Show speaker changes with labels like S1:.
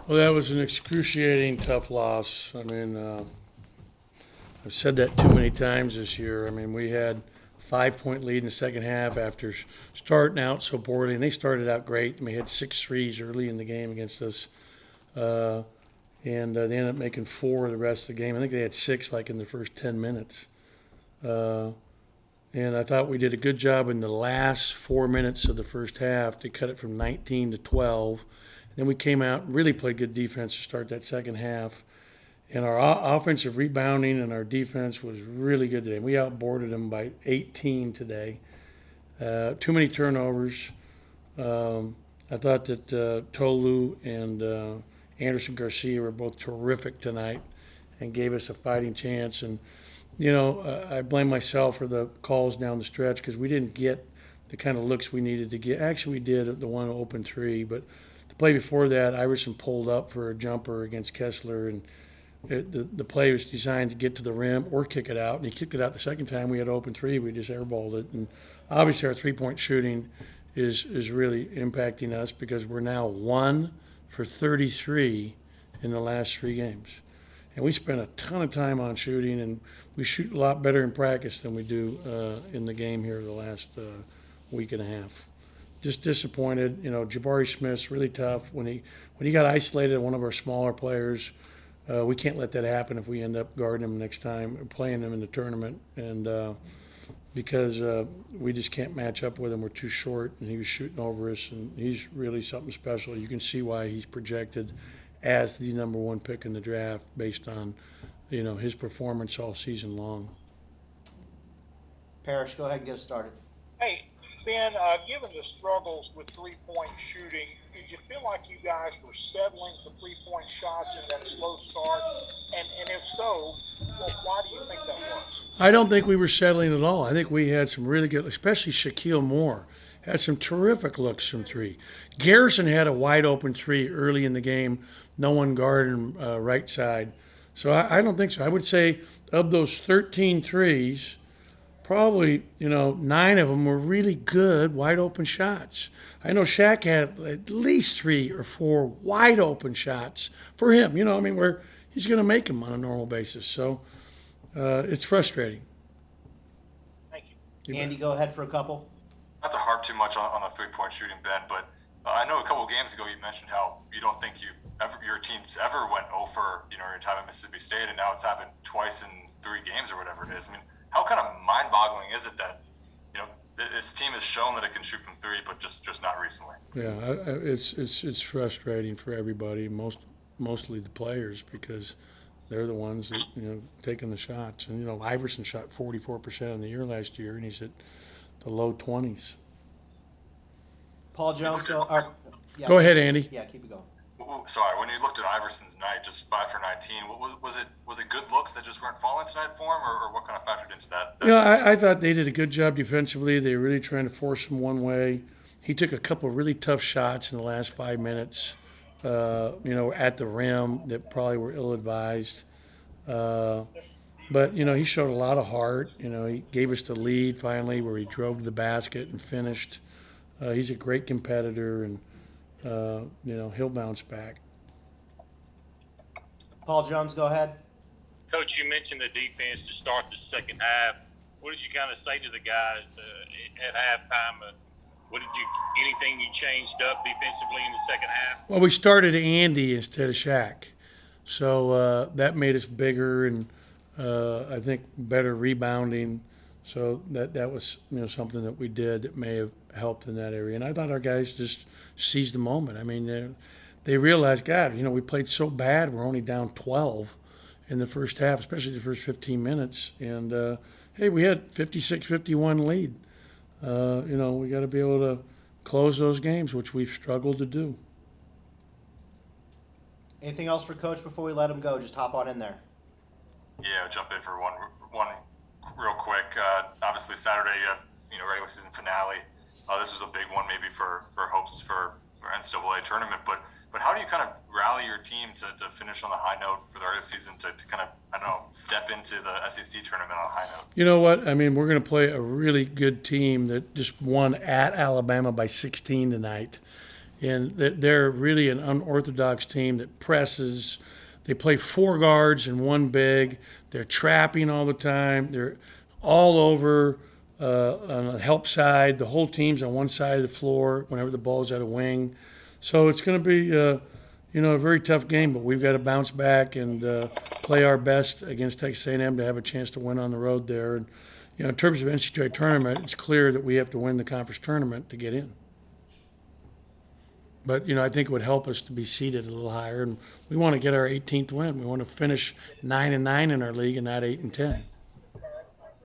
S1: Well, that was an excruciating tough loss. I mean, I've said that too many times this year. I mean, we had a 5-point lead in the second half after starting out so poorly, and they started out great. We had 6 threes early in the game against us, and they ended up making 4 the rest of the game. I think they had 6 like in the first 10 minutes. And I thought we did a good job in the last 4 minutes of the first half to cut it from 19 to 12. And then we came out and really played good defense to start that second half. And our offensive rebounding and our defense was really good today. We outboarded them by 18 today. Too many turnovers. I thought that Tolu and Anderson Garcia were both terrific tonight and gave us a fighting chance. And I blame myself for the calls down the stretch because we didn't get the kind of looks we needed to get. Actually, we did at the one open 3, but the play before that, Iverson pulled up for a jumper against Kessler, and the play was designed to get to the rim or kick it out, and he kicked it out the second time. We had open 3, we just airballed it, and obviously our three-point shooting is really impacting us because we're now 1 for 33 in the last 3 games. And we spent a ton of time on shooting, and we shoot a lot better in practice than we do in the game here the last week and a half. Just disappointed. Jabari Smith's really tough. When he got isolated on one of our smaller players, we can't let that happen if we end up guarding him next time, or playing him in the tournament. And because we just can't match up with him. We're too short, and he was shooting over us, and he's really something special. You can see why he's projected as the number 1 pick in the draft based on, his performance all season long.
S2: Parrish, go ahead and get us started.
S3: Hey, Ben, given the struggles with three-point shooting, did you feel like you guys were settling for three-point shots in that slow start? And if so, why do you think that was?
S1: I don't think we were settling at all. I think we had some really good, especially Shaquille Moore, had some terrific looks from 3. Garrison had a wide open 3 early in the game. No one guarded him right side. So I don't think so. I would say of those 13 threes, probably, 9 of them were really good wide open shots. I know Shaq had at least 3 or 4 wide open shots for him, where he's going to make them on a normal basis. So it's frustrating.
S3: Thank you.
S2: Andy, go ahead for a couple.
S4: Not to harp too much on the three-point shooting, Ben, but I know a couple of games ago you mentioned how you don't think your teams ever went 0 for your time at Mississippi State, and now it's happened twice in 3 games or whatever it is. I mean, how kind of mind-boggling is it that this team has shown that it can shoot from 3, but just not recently?
S1: Yeah, it's frustrating for everybody, mostly the players, because they're the ones that taking the shots. And Iverson shot 44% in the year last year, and he's at the low 20s.
S2: Paul Jones, go
S1: ahead, Andy.
S2: Yeah, keep it going.
S4: Sorry, when you looked at Iverson's night, just 5 for 19, was it good looks that just weren't falling tonight for him, or what kind of factored into that?
S1: I thought they did a good job defensively. They were really trying to force him one way. He took a couple of really tough shots in the last 5 minutes, at the rim that probably were ill-advised. But, he showed a lot of heart. He gave us the lead finally where he drove to the basket and finished. He's a great competitor, and, he'll bounce back.
S2: Paul Jones, go ahead.
S5: Coach, you mentioned the defense to start the second half. What did you kind of say to the guys at halftime? Anything you changed up defensively in the second half?
S1: Well, we started Andy instead of Shaq. So that made us bigger and I think better rebounding. So that was something that we did that may have helped in that area. And I thought our guys just seized the moment. I mean, they realized, God, we played so bad. We're only down 12 in the first half, especially the first 15 minutes. And, hey, we had 56-51 lead. We got to be able to close those games, which we've struggled to do.
S2: Anything else for Coach before we let him go? Just hop on in there.
S4: Yeah, I'll jump in for one real quick. Obviously, Saturday, regular season finale. This was a big one, maybe for hopes for NCAA tournament. But how do you kind of rally your team to finish on the high note for the regular season to kind of, step into the SEC tournament on a high note?
S1: You know what? I mean, we're going to play a really good team that just won at Alabama by 16 tonight. and they're really an unorthodox team that presses. They play 4 guards and 1 big. They're trapping all the time. They're all over on the help side. The whole team's on one side of the floor whenever the ball's at a wing. So it's going to be, a very tough game, but we've got to bounce back and play our best against Texas A&M to have a chance to win on the road there. And, in terms of NCAA tournament, it's clear that we have to win the conference tournament to get in. But, I think it would help us to be seated a little higher. And we want to get our 18th win. We want to finish 9-9 in our league and not 8-10.